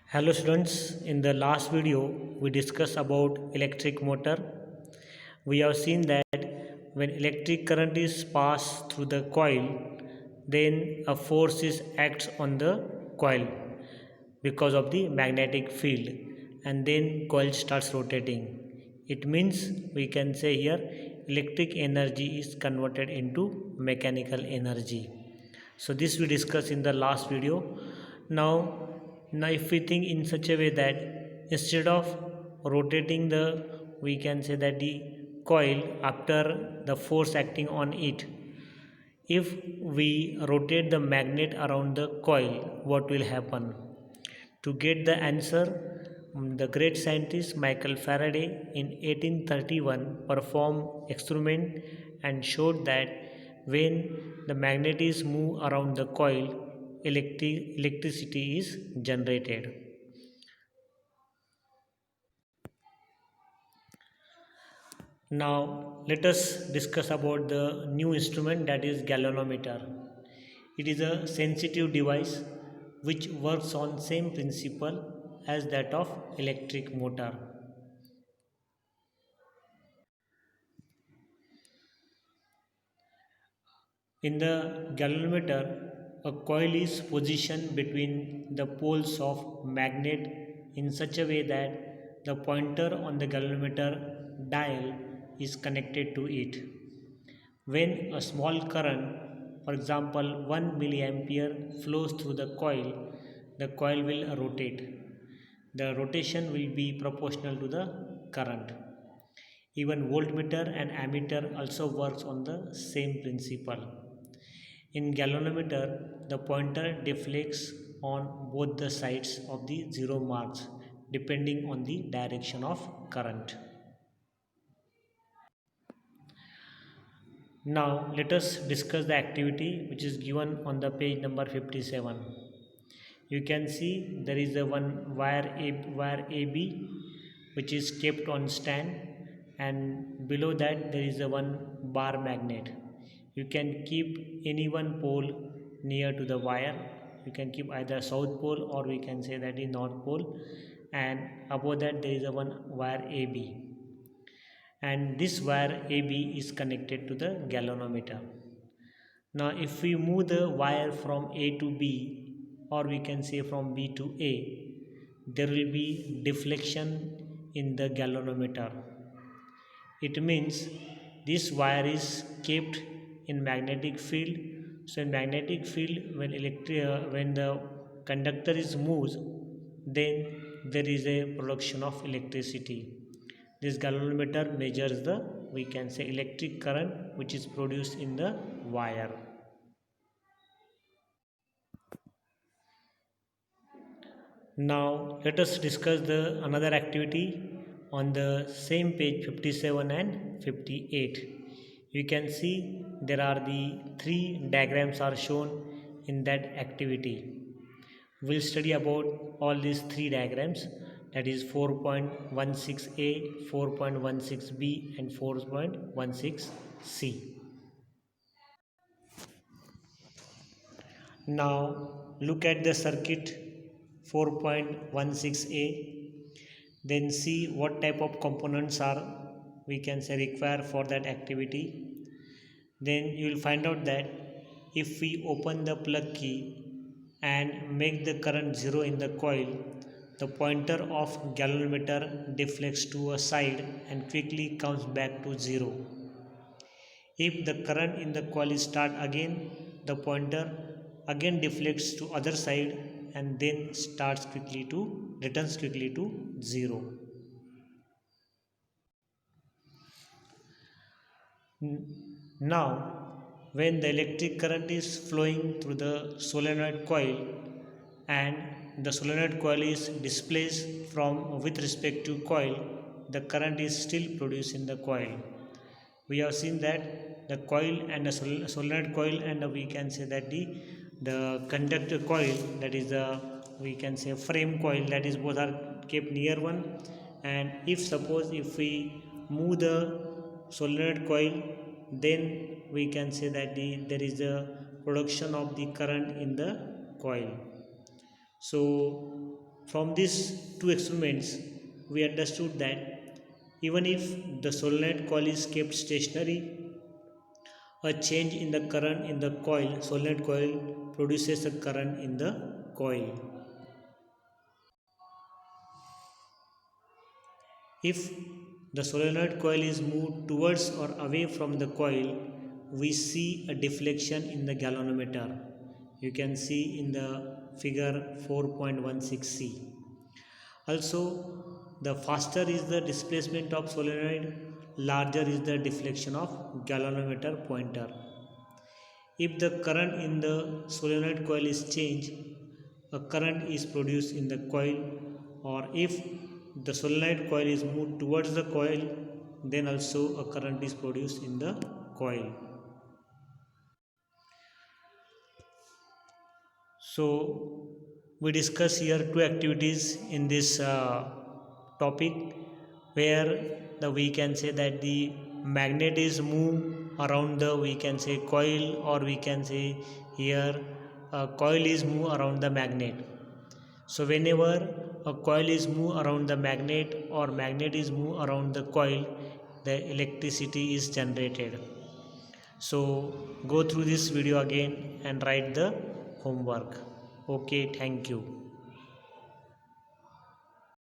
Hello students, in the last video we discussed about electric motor. We have seen that when electric current is passed through the coil, then a force is acts on the coil because of the magnetic field, and then coil starts rotating. It means we can say here electric energy is converted into mechanical energy. So this we discussed in the last video. Now if we think in such a way that instead of rotating the, we can say that the coil after the force acting on it, if we rotate the magnet around the coil, what will happen? To get the answer, the great scientist Michael Faraday in 1831 performed experiment and showed that when the magnet is moved around the coil, electricity is generated. Now let us discuss about the new instrument, that is galvanometer. It is a sensitive device which works on same principle as that of electric motor. In the galvanometer, a coil is positioned between the poles of magnet in such a way that the pointer on the galvanometer dial is connected to it. When a small current, for example 1 milliampere, flows through the coil will rotate. The rotation will be proportional to the current. Even voltmeter and ammeter also works on the same principle. In galvanometer, the pointer deflects on both the sides of the zero marks depending on the direction of current. Now let us discuss the activity which is given on the page number 57. You can see there is a one wire AB which is kept on stand, and below that there is a one bar magnet. You can keep any one pole near to the wire. You can keep either south pole or we can say that is north pole, and above that there is a one wire AB, and this wire AB is connected to the galvanometer. Now if we move the wire from A to B, or we can say from B to A, there will be deflection in the galvanometer. It means this wire is kept in magnetic field. So in magnetic field, when the conductor is moved, then there is a production of electricity. This galvanometer measures the, we can say, electric current which is produced in the wire. Now let us discuss the another activity on the same page 57 and 58. You can see there are the three diagrams are shown in that activity. We'll study about all these three diagrams, that is 4.16a, 4.16b and 4.16c. Now look at the circuit 4.16a, then see what type of components are, we can say, required for that activity. Then you will find out that if we open the plug key and make the current 0 in the coil, the pointer of galvanometer deflects to a side and quickly comes back to 0. If the current in the coil start again, the pointer again deflects to other side and then returns quickly to 0. Now when the electric current is flowing through the solenoid coil and the solenoid coil is displaced from with respect to coil, the current is still produced in the coil. We have seen that the coil and the solenoid coil, and we can say that the conductor coil, that is the, we can say, frame coil, that is both are kept near one. And if suppose if we move the solenoid coil, then we can say that there is a production of the current in the coil. So From these two experiments, we understood that even if the solenoid coil is kept stationary, a change in the current in the coil, solenoid coil, produces a current in the coil. If the solenoid coil is moved towards or away from the coil, we see a deflection in the galvanometer. You can see in the figure 4.16c. Also, the faster is the displacement of solenoid, larger is the deflection of galvanometer pointer. If the current in the solenoid coil is changed, a current is produced in the coil, or if the solenoid coil is moved towards the coil, then also a current is produced in the coil. So we discuss here two activities in this topic, where we can say that the magnet is move around the, we can say, coil, or we can say here coil is move around the magnet. So whenever a coil is move around the magnet or magnet is move around the coil, the electricity is generated. So go through this video again and write the homework. Okay, thank you.